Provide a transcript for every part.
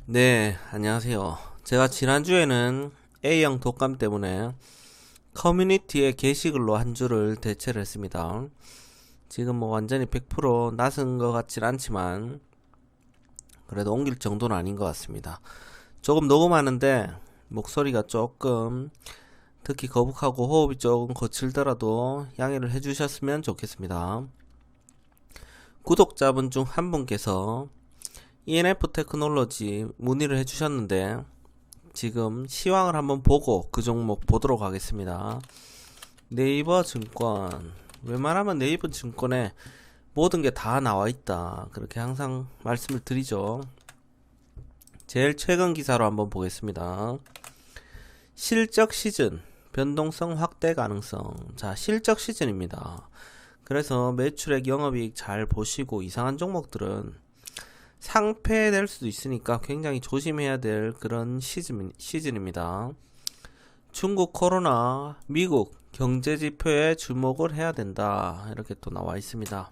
네, 안녕하세요. 제가 지난주에는 A형 독감 때문에 커뮤니티에 게시글로 한 주를 대체를 했습니다. 지금 뭐 완전히 100% 낯은 것 같진 않지만 그래도 옮길 정도는 아닌 것 같습니다. 조금 녹음하는데 목소리가 조금 특히 거북하고 호흡이 조금 거칠더라도 양해를 해주셨으면 좋겠습니다. 구독자분 중 한 분께서 ENF 테크놀로지 문의를 해주셨는데 지금 시황을 한번 보고 그 종목 보도록 하겠습니다. 네이버 증권, 웬만하면 네이버 증권에 모든 게 다 나와 있다, 그렇게 항상 말씀을 드리죠. 제일 최근 기사로 한번 보겠습니다. 실적 시즌 변동성 확대 가능성. 자, 실적 시즌입니다. 그래서 매출액, 영업이익 잘 보시고 이상한 종목들은 상폐될 수도 있으니까 굉장히 조심해야 될 그런 시즌입니다. 중국 코로나, 미국 경제 지표에 주목을 해야 된다, 이렇게 또 나와 있습니다.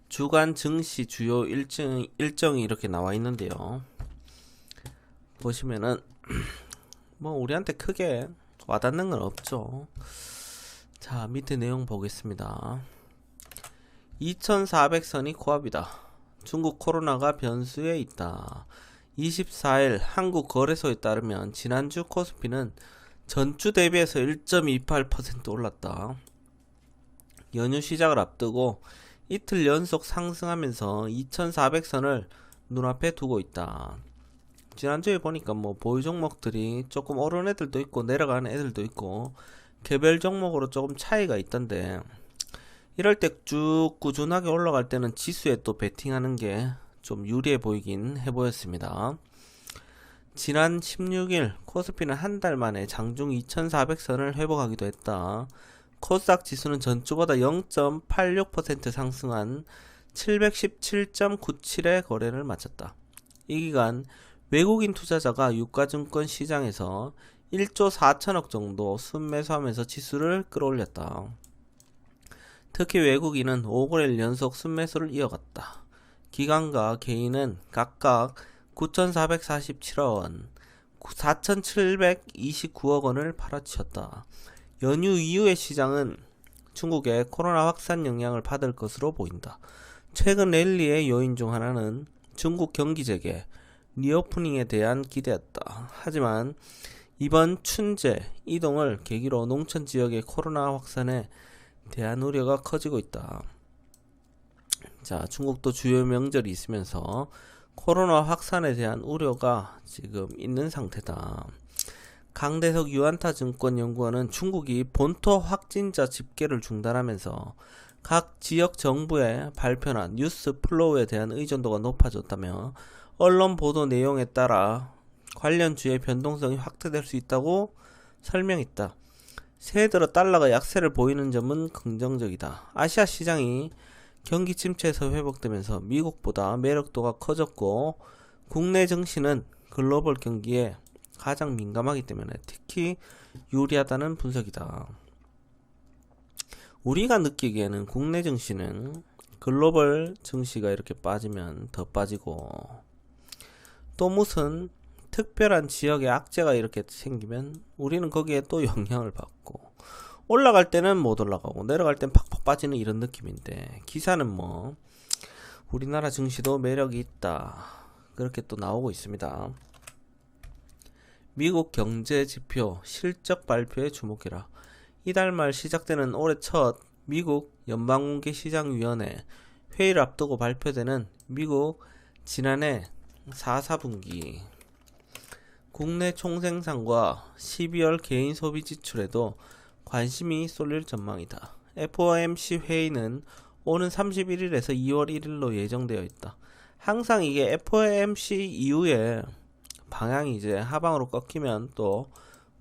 주간 증시 주요 일정이 이렇게 나와 있는데요. 보시면은 뭐 우리한테 크게 와닿는 건 없죠. 자, 밑에 내용 보겠습니다. 2400선이 코앞이다. 중국 코로나가 변수에 있다. 24일 한국 거래소에 따르면 지난주 코스피는 전주 대비해서 1.28% 올랐다. 연휴 시작을 앞두고 이틀 연속 상승하면서 2400선을 눈앞에 두고 있다. 지난주에 보니까 뭐 보유 종목들이 조금 오른 애들도 있고 내려가는 애들도 있고 개별 종목으로 조금 차이가 있던데, 이럴 때 쭉 꾸준하게 올라갈 때는 지수에 또 베팅하는 게 좀 유리해 보이긴 해 보였습니다. 지난 16일 코스피는 한 달 만에 장중 2400선을 회복하기도 했다. 코스닥 지수는 전주보다 0.86% 상승한 717.97의 거래를 마쳤다. 이 기간 외국인 투자자가 유가증권 시장에서 1조 4천억 정도 순매수하면서 지수를 끌어올렸다. 특히 외국인은 5거래일 연속 순매수를 이어갔다. 기관과 개인은 각각 9,447억 원, 4,729억 원을 팔아치웠다. 연휴 이후의 시장은 중국의 코로나 확산 영향을 받을 것으로 보인다. 최근 랠리의 요인 중 하나는 중국 경기 재개, 리오프닝에 대한 기대였다. 하지만 이번 춘제 이동을 계기로 농촌 지역의 코로나 확산에 대한 우려가 커지고 있다. 자, 중국도 주요 명절이 있으면서 코로나 확산에 대한 우려가 지금 있는 상태다. 강대석 유안타 증권연구원은 중국이 본토 확진자 집계를 중단하면서 각 지역 정부의 발표나 뉴스 플로우에 대한 의존도가 높아졌다며 언론 보도 내용에 따라 관련 주의 변동성이 확대될 수 있다고 설명했다. 새해 들어 달러가 약세를 보이는 점은 긍정적이다. 아시아 시장이 경기 침체에서 회복되면서 미국보다 매력도가 커졌고 국내 증시는 글로벌 경기에 가장 민감하기 때문에 특히 유리하다는 분석이다. 우리가 느끼기에는 국내 증시는 글로벌 증시가 이렇게 빠지면 더 빠지고, 또 무슨 특별한 지역의 악재가 이렇게 생기면 우리는 거기에 또 영향을 받고, 올라갈 때는 못 올라가고 내려갈 땐 팍팍 빠지는 이런 느낌인데, 기사는 뭐 우리나라 증시도 매력이 있다, 그렇게 또 나오고 있습니다. 미국 경제 지표 실적 발표에 주목해라. 이달 말 시작되는 올해 첫 미국 연방공개시장위원회 회의를 앞두고 발표되는 미국 지난해 4분기 국내 총생산과 12월 개인 소비 지출에도 관심이 쏠릴 전망이다. FOMC 회의는 오는 31일에서 2월 1일로 예정되어 있다. 항상 이게 FOMC 이후에 방향이 이제 하방으로 꺾이면 또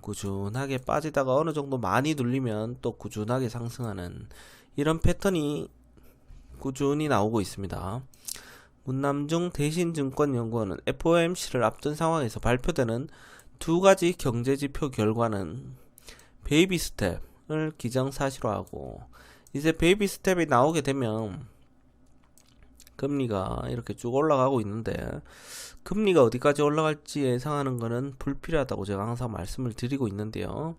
꾸준하게 빠지다가 어느 정도 많이 눌리면 또 꾸준하게 상승하는 이런 패턴이 꾸준히 나오고 있습니다. 문남중 대신증권연구원은 FOMC를 앞둔 상황에서 발표되는 두 가지 경제지표 결과는 베이비 스텝을 기정사실화하고, 이제 베이비 스텝이 나오게 되면 금리가 이렇게 쭉 올라가고 있는데 금리가 어디까지 올라갈지 예상하는 것은 불필요하다고 제가 항상 말씀을 드리고 있는데요.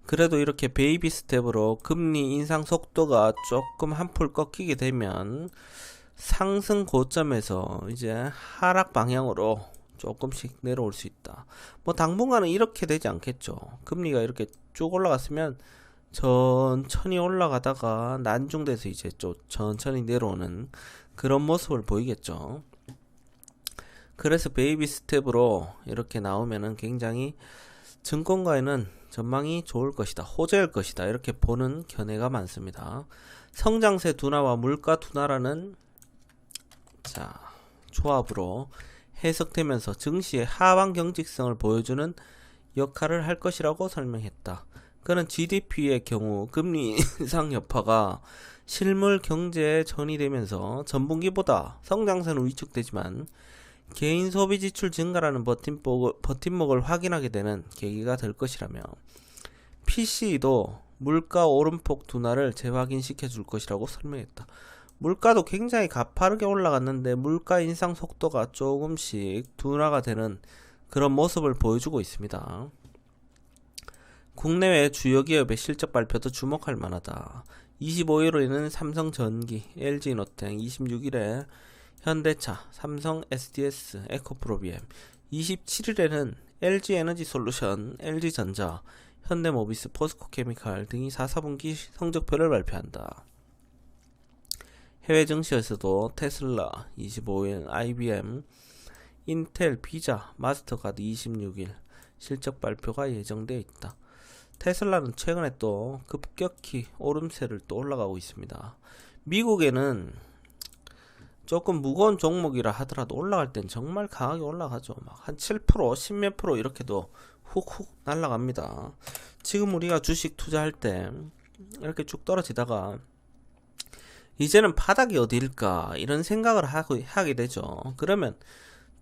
그래도 이렇게 베이비 스텝으로 금리 인상 속도가 조금 한풀 꺾이게 되면 상승 고점에서 이제 하락 방향으로 조금씩 내려올 수 있다. 뭐 당분간은 이렇게 되지 않겠죠. 금리가 이렇게 쭉 올라갔으면 천천히 올라가다가 난중돼서 이제 좀 천천히 내려오는 그런 모습을 보이겠죠. 그래서 베이비 스텝으로 이렇게 나오면은 굉장히 증권가에는 전망이 좋을 것이다, 호재일 것이다, 이렇게 보는 견해가 많습니다. 성장세 둔화와 물가 둔화라는 조합으로 해석되면서 증시의 하방 경직성을 보여주는 역할을 할 것이라고 설명했다. 그는 GDP의 경우 금리 인상 여파가 실물 경제에 전이되면서 전분기보다 성장세는 위축되지만 개인 소비 지출 증가라는 버팀목을 확인하게 되는 계기가 될 것이라며 PCE도 물가 오름폭 둔화를 재확인시켜 줄 것이라고 설명했다. 물가도 굉장히 가파르게 올라갔는데 물가 인상 속도가 조금씩 둔화가 되는 그런 모습을 보여주고 있습니다. 국내외 주요 기업의 실적 발표도 주목할 만하다. 25일에는 삼성전기, LG노텍, 26일에 현대차, 삼성 SDS, 에코프로비엠, 27일에는 LG에너지솔루션, LG전자, 현대모비스, 포스코케미칼 등이 4사분기 성적표를 발표한다. 해외 증시에서도 테슬라 25일, IBM, 인텔, 비자, 마스터카드 26일 실적 발표가 예정되어 있다. 테슬라는 최근에 또 급격히 오름세를 또 올라가고 있습니다. 미국에는 조금 무거운 종목이라 하더라도 올라갈 땐 정말 강하게 올라가죠. 막 한 7%, 10몇 프로 이렇게도 훅훅 날아갑니다. 지금 우리가 주식 투자할 때 이렇게 쭉 떨어지다가 이제는 바닥이 어디일까 이런 생각을 하게 되죠. 그러면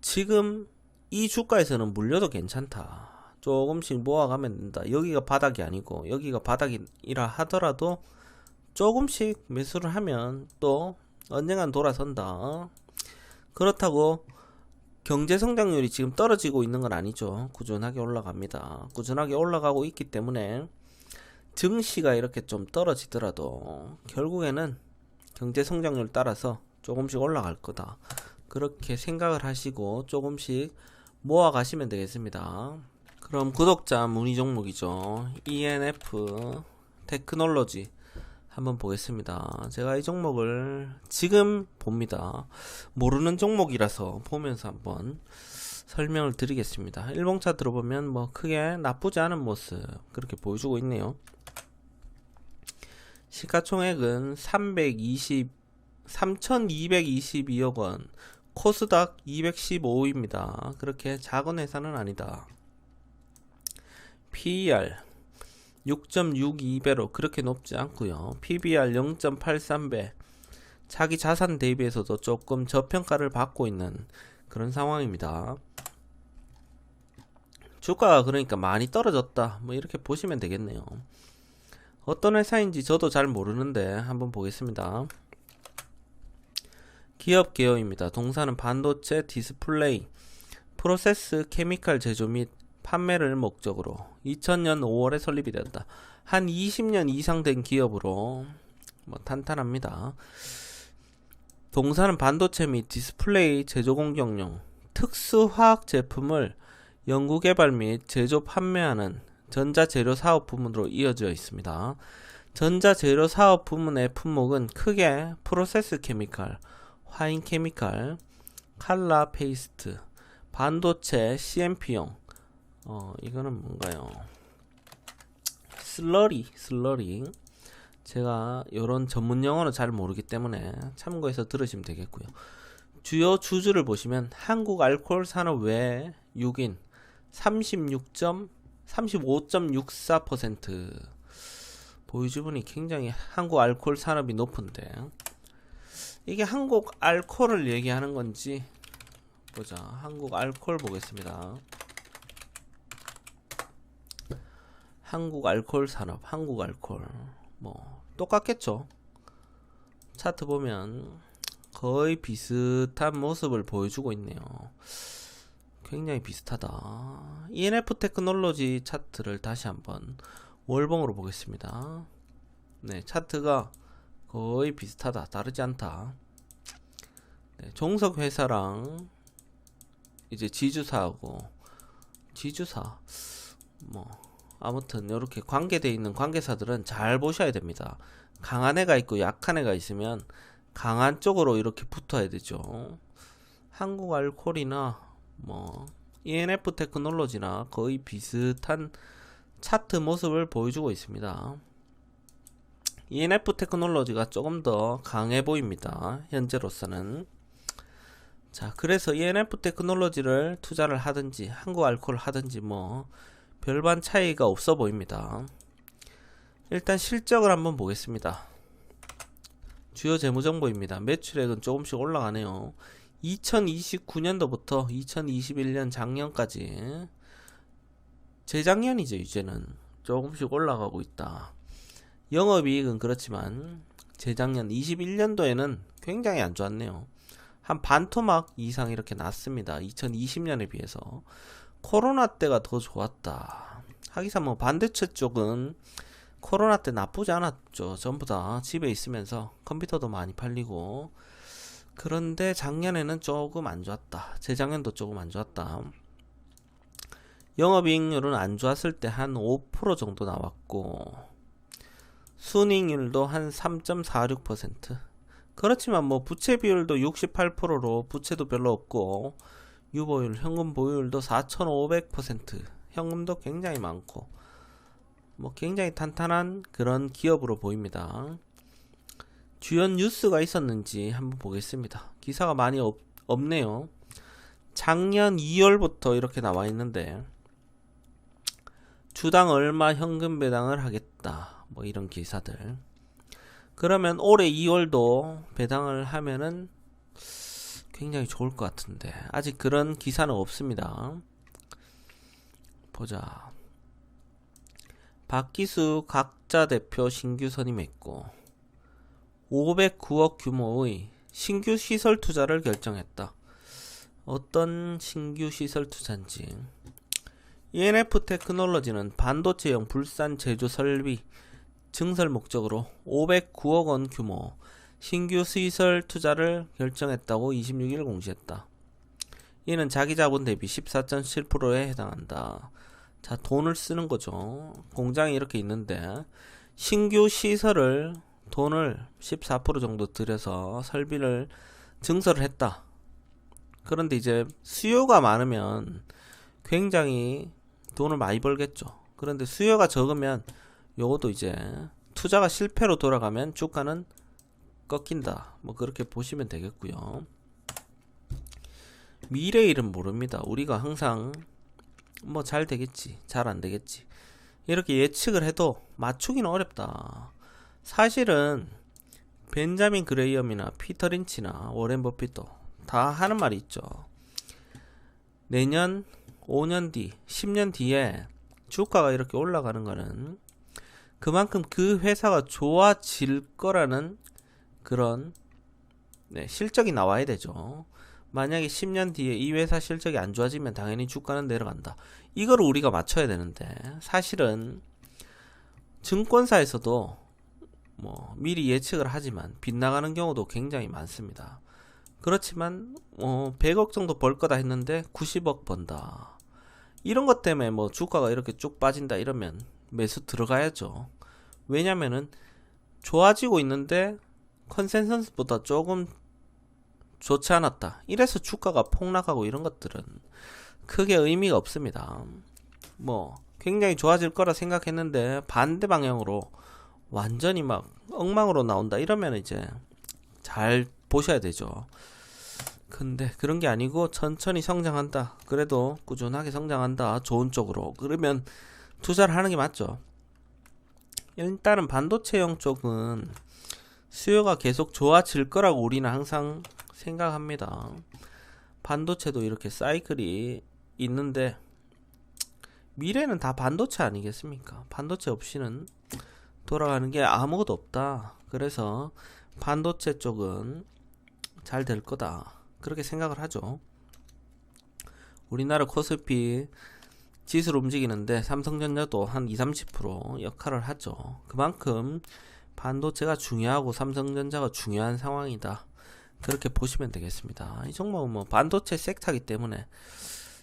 지금 이 주가에서는 물려도 괜찮다. 조금씩 모아가면 된다. 여기가 바닥이 아니고 여기가 바닥이라 하더라도 조금씩 매수를 하면 또 언젠간 돌아선다. 그렇다고 경제 성장률이 지금 떨어지고 있는 건 아니죠. 꾸준하게 올라갑니다. 꾸준하게 올라가고 있기 때문에 증시가 이렇게 좀 떨어지더라도 결국에는 경제 성장률 따라서 조금씩 올라갈 거다. 그렇게 생각을 하시고 조금씩 모아 가시면 되겠습니다. 그럼 구독자 문의 종목이죠. ENF 테크놀로지 한번 보겠습니다. 제가 이 종목을 지금 봅니다. 모르는 종목이라서 보면서 한번 설명을 드리겠습니다. 일봉 차트로 보면 뭐 크게 나쁘지 않은 모습 그렇게 보여주고 있네요. 시가총액은 3,222억 원, 코스닥 215입니다. 그렇게 작은 회사는 아니다. PER 6.62배로 그렇게 높지 않고요. PBR 0.83배, 자기 자산 대비해서도 조금 저평가를 받고 있는 그런 상황입니다. 주가가 그러니까 많이 떨어졌다, 뭐 이렇게 보시면 되겠네요. 어떤 회사인지 저도 잘 모르는데 한번 보겠습니다. 기업 개요입니다. 동사는 반도체, 디스플레이, 프로세스, 케미칼 제조 및 판매를 목적으로 2000년 5월에 설립이 되었다. 한 20년 이상 된 기업으로 뭐 탄탄합니다. 동사는 반도체 및 디스플레이 제조 공격용 특수화학 제품을 연구개발 및 제조 판매하는 전자재료 사업 부문으로 이어져 있습니다. 전자재료 사업 부문의 품목은 크게 프로세스 케미칼, 화인 케미칼, 칼라 페이스트, 반도체, CMP용, 이거는 뭔가요? 슬러리. 제가 요런 전문 용어는 잘 모르기 때문에 참고해서 들으시면 되겠고요. 주요 주주를 보시면 한국 알코올 산업 외 6인 35.64% 보유지분이 굉장히 한국 알코올 산업이 높은데 이게 한국 알코올을 얘기하는 건지 보자. 한국 알코올 보겠습니다. 한국 알코올 산업, 한국 알코올 뭐 똑같겠죠. 차트 보면 거의 비슷한 모습을 보여주고 있네요. 굉장히 비슷하다. ENF 테크놀로지 차트를 다시 한번 월봉으로 보겠습니다. 네, 차트가 거의 비슷하다. 다르지 않다. 네, 종속 회사랑 이제 지주사하고 지주사 뭐 아무튼 이렇게 관계되어 있는 관계사들은 잘 보셔야 됩니다. 강한 애가 있고 약한 애가 있으면 강한 쪽으로 이렇게 붙어야 되죠. 한국알콜이나 뭐 ENF 테크놀로지나 거의 비슷한 차트 모습을 보여주고 있습니다. ENF 테크놀로지가 조금 더 강해 보입니다. 현재로서는. 자, 그래서 ENF 테크놀로지를 투자를 하든지 한국알콜 하든지 뭐 별반 차이가 없어 보입니다. 일단 실적을 한번 보겠습니다. 주요 재무정보입니다. 매출액은 조금씩 올라가네요. 2029년도부터 2021년 작년까지, 재작년이죠 이제는, 조금씩 올라가고 있다. 영업이익은 그렇지만 재작년 21년도에는 굉장히 안 좋았네요. 한 반토막 이상 이렇게 났습니다. 2020년에 비해서. 코로나 때가 더 좋았다. 하기사 뭐 반도체 쪽은 코로나 때 나쁘지 않았죠. 전부 다 집에 있으면서 컴퓨터도 많이 팔리고. 그런데 작년에는 조금 안 좋았다. 재작년도 조금 안 좋았다. 영업이익률은 안 좋았을 때 한 5% 정도 나왔고, 순이익률도 한 3.46%. 그렇지만 뭐 부채 비율도 68%로 부채도 별로 없고, 유보율, 현금 보유율도 4,500%, 현금도 굉장히 많고, 뭐 굉장히 탄탄한 그런 기업으로 보입니다. 주요 뉴스가 있었는지 한번 보겠습니다. 기사가 많이 없네요. 작년 2월부터 이렇게 나와 있는데, 주당 얼마 현금 배당을 하겠다, 뭐 이런 기사들. 그러면 올해 2월도 배당을 하면은 굉장히 좋을 것 같은데 아직 그런 기사는 없습니다. 보자. 박기수 각자 대표 신규 선임했고 509억 규모의 신규 시설 투자를 결정했다. 어떤 신규 시설 투자인지. ENF 테크놀로지는 반도체용 불산 제조 설비 증설 목적으로 509억 원 규모 신규 시설 투자를 결정했다고 26일 공시했다. 이는 자기 자본 대비 14.7%에 해당한다. 자, 돈을 쓰는 거죠. 공장이 이렇게 있는데 신규 시설을 돈을 14% 정도 들여서 설비를 증설을 했다. 그런데 이제 수요가 많으면 굉장히 돈을 많이 벌겠죠. 그런데 수요가 적으면 요것도 이제 투자가 실패로 돌아가면 주가는 꺾인다. 뭐 그렇게 보시면 되겠고요. 미래일은 모릅니다. 우리가 항상 뭐 잘 되겠지, 잘 안 되겠지 이렇게 예측을 해도 맞추기는 어렵다. 사실은 벤자민 그레이엄이나 피터 린치나 워렌 버핏도 다 하는 말이 있죠. 내년 5년 뒤, 10년 뒤에 주가가 이렇게 올라가는 거는 그만큼 그 회사가 좋아질 거라는 그런 실적이 나와야 되죠. 만약에 10년 뒤에 이 회사 실적이 안 좋아지면 당연히 주가는 내려간다. 이걸 우리가 맞춰야 되는데 사실은 증권사에서도 뭐 미리 예측을 하지만 빗나가는 경우도 굉장히 많습니다. 그렇지만 100억 정도 벌 거다 했는데 90억 번다. 이런 것 때문에 뭐 주가가 이렇게 쭉 빠진다 이러면 매수 들어가야죠. 왜냐면은 좋아지고 있는데 컨센서스보다 조금 좋지 않았다. 이래서 주가가 폭락하고 이런 것들은 크게 의미가 없습니다. 뭐 굉장히 좋아질 거라 생각했는데 반대 방향으로 완전히 막 엉망으로 나온다 이러면 이제 잘 보셔야 되죠. 근데 그런 게 아니고 천천히 성장한다. 그래도 꾸준하게 성장한다. 좋은 쪽으로. 그러면 투자를 하는 게 맞죠. 일단은 반도체용 쪽은 수요가 계속 좋아질 거라고 우리는 항상 생각합니다. 반도체도 이렇게 사이클이 있는데 미래는 다 반도체 아니겠습니까? 반도체 없이는 돌아가는 게 아무것도 없다. 그래서 반도체 쪽은 잘 될 거다. 그렇게 생각을 하죠. 우리나라 코스피 지수를 움직이는데 삼성전자도 한 20-30% 역할을 하죠. 그만큼 반도체가 중요하고 삼성전자가 중요한 상황이다. 그렇게 보시면 되겠습니다. 이 종목은 뭐 반도체 섹터이기 때문에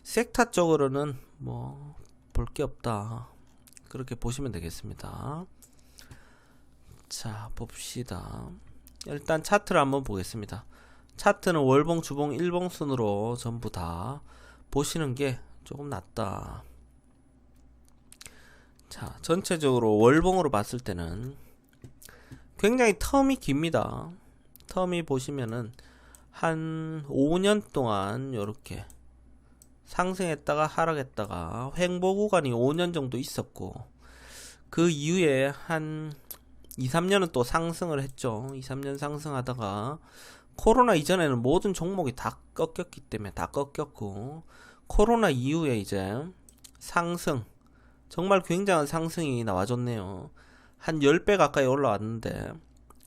섹터 쪽으로는 뭐 볼 게 없다. 그렇게 보시면 되겠습니다. 자, 봅시다. 일단 차트를 한번 보겠습니다. 차트는 월봉, 주봉, 일봉 순으로 전부 다 보시는 게 조금 낫다. 자, 전체적으로 월봉으로 봤을 때는 굉장히 텀이 깁니다. 텀이 보시면은 한 5년 동안 요렇게 상승했다가 하락했다가 횡보 구간이 5년 정도 있었고, 그 이후에 한 2-3년은 또 상승을 했죠. 2-3년 상승하다가 코로나 이전에는 모든 종목이 다 꺾였기 때문에 다 꺾였고, 코로나 이후에 이제 상승, 정말 굉장한 상승이 나와줬네요. 한 10배 가까이 올라왔는데,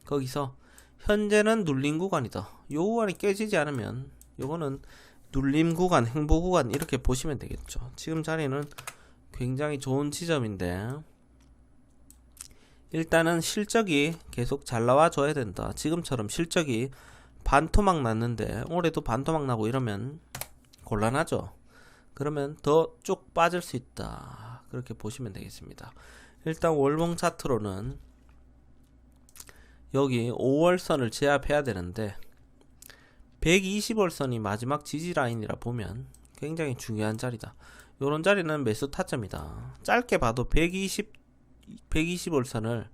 거기서 현재는 눌림 구간이다. 요 구간이 깨지지 않으면 요거는 눌림 구간, 횡보 구간 이렇게 보시면 되겠죠. 지금 자리는 굉장히 좋은 지점인데, 일단은 실적이 계속 잘 나와줘야 된다. 지금처럼 실적이 반토막 났는데 올해도 반토막 나고 이러면 곤란하죠. 그러면 더 쭉 빠질 수 있다. 그렇게 보시면 되겠습니다. 일단 월봉 차트로는 여기 5월선을 제압해야 되는데 120월선이 마지막 지지라인이라 보면 굉장히 중요한 자리다. 요런 자리는 매수 타점이다. 짧게 봐도 120월선을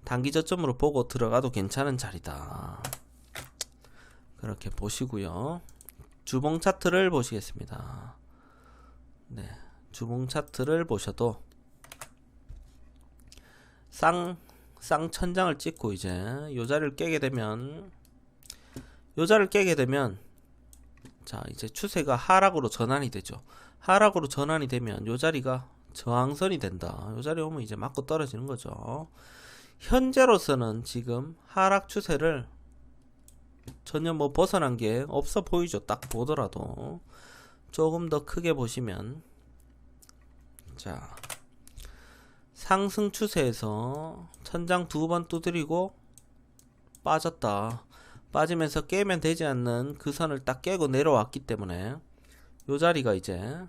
단기 저점으로 보고 들어가도 괜찮은 자리다. 그렇게 보시고요. 주봉 차트를 보시겠습니다. 네, 주봉 차트를 보셔도 쌍천장을 찍고 이제 요 자리를 깨게 되면 자, 이제 추세가 하락으로 전환이 되죠. 하락으로 전환이 되면 요 자리가 저항선이 된다. 요 자리 오면 이제 맞고 떨어지는 거죠. 현재로서는 지금 하락 추세를 전혀 뭐 벗어난 게 없어 보이죠. 딱 보더라도 조금 더 크게 보시면, 자, 상승 추세에서 천장 2번 두드리고 빠졌다. 빠지면서 깨면 되지 않는 그 선을 딱 깨고 내려왔기 때문에 요 자리가 이제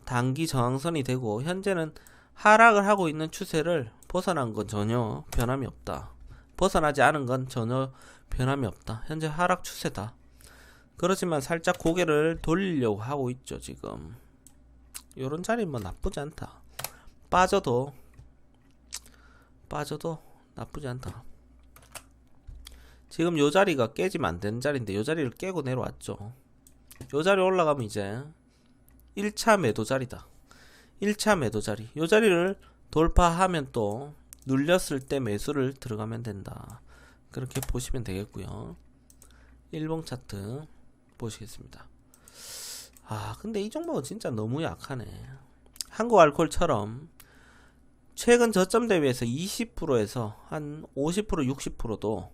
단기 저항선이 되고, 현재는 하락을 하고 있는 추세를 벗어난 건 전혀 변함이 없다. 벗어나지 않은 건 전혀 변함이 없다. 현재 하락 추세다. 그렇지만 살짝 고개를 돌리려고 하고 있죠. 지금 요런 자리 뭐 나쁘지 않다. 빠져도 나쁘지 않다. 지금 요 자리가 깨지면 안 되는 자리인데 요 자리를 깨고 내려왔죠. 요 자리 올라가면 이제 1차 매도 자리다. 1차 매도 자리. 요 자리를 돌파하면 또 눌렸을 때 매수를 들어가면 된다. 그렇게 보시면 되겠고요. 일봉 차트 보시겠습니다. 아, 근데 이 종목은 진짜 너무 약하네. 한국알콜처럼 최근 저점 대비해서 20%에서 한 50%, 60%도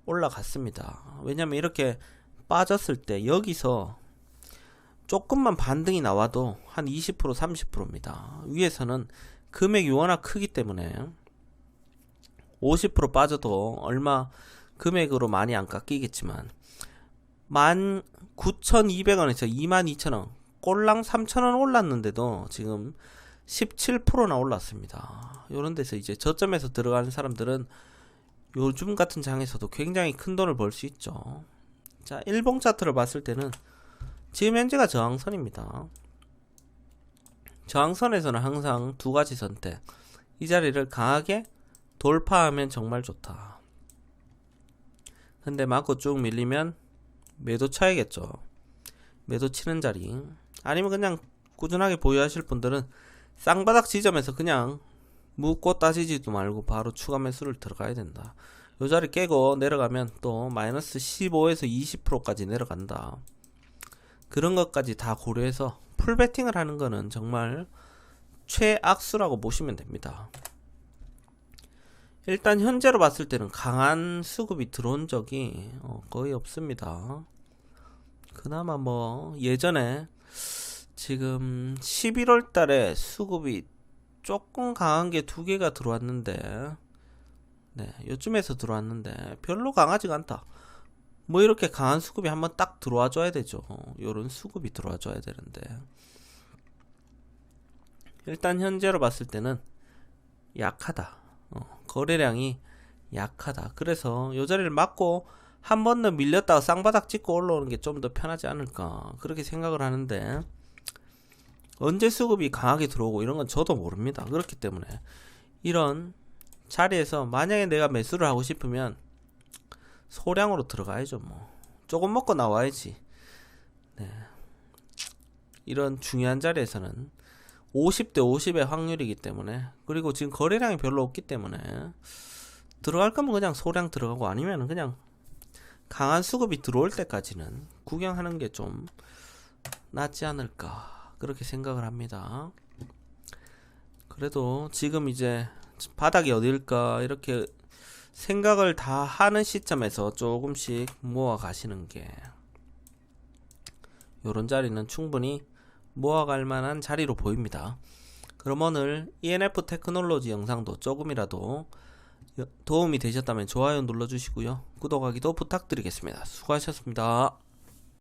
올라갔습니다. 왜냐면 이렇게 빠졌을 때 여기서 조금만 반등이 나와도 한 20%, 30%입니다. 위에서는 금액이 워낙 크기 때문에 50% 빠져도 얼마 금액으로 많이 안 깎이겠지만 19,200원에서 22,000원, 꼴랑 3,000원 올랐는데도 지금 17%나 올랐습니다. 요런 데서 이제 저점에서 들어가는 사람들은 요즘 같은 장에서도 굉장히 큰 돈을 벌 수 있죠. 자, 일봉 차트를 봤을 때는 지금 현재가 저항선입니다. 저항선에서는 항상 두 가지 선택. 이 자리를 강하게 돌파하면 정말 좋다. 근데 맞고 쭉 밀리면 매도 쳐야겠죠. 매도 치는 자리. 아니면 그냥 꾸준하게 보유하실 분들은 쌍바닥 지점에서 그냥 묻고 따지지도 말고 바로 추가 매수를 들어가야 된다. 요 자리 깨고 내려가면 또 마이너스 15에서 20%까지 내려간다. 그런 것까지 다 고려해서 풀베팅을 하는 거는 정말 최악수라고 보시면 됩니다. 일단 현재로 봤을 때는 강한 수급이 들어온 적이 거의 없습니다. 그나마 뭐 예전에 지금 11월 달에 수급이 조금 강한 게 두 개가 들어왔는데, 네, 요쯤에서 들어왔는데 별로 강하지가 않다. 뭐 이렇게 강한 수급이 한번 딱 들어와 줘야 되죠. 요런 수급이 들어와 줘야 되는데, 일단 현재로 봤을 때는 약하다. 거래량이 약하다. 그래서 요 자리를 막고 한 번 더 밀렸다가 쌍바닥 찍고 올라오는 게 좀 더 편하지 않을까, 그렇게 생각을 하는데, 언제 수급이 강하게 들어오고 이런 건 저도 모릅니다. 그렇기 때문에 이런 자리에서 만약에 내가 매수를 하고 싶으면 소량으로 들어가야죠. 뭐 조금 먹고 나와야지. 네. 이런 중요한 자리에서는 50대 50의 확률이기 때문에, 그리고 지금 거래량이 별로 없기 때문에 들어갈 거면 그냥 소량 들어가고, 아니면 그냥 강한 수급이 들어올 때까지는 구경하는 게 좀 낫지 않을까, 그렇게 생각을 합니다. 그래도 지금 이제 바닥이 어딜까 이렇게 생각을 다 하는 시점에서 조금씩 모아 가시는 게, 요런 자리는 충분히 모아갈 만한 자리로 보입니다. 그럼 오늘 ENF 테크놀로지 영상도 조금이라도 도움이 되셨다면 좋아요 눌러주시고요. 구독하기도 부탁드리겠습니다. 수고하셨습니다.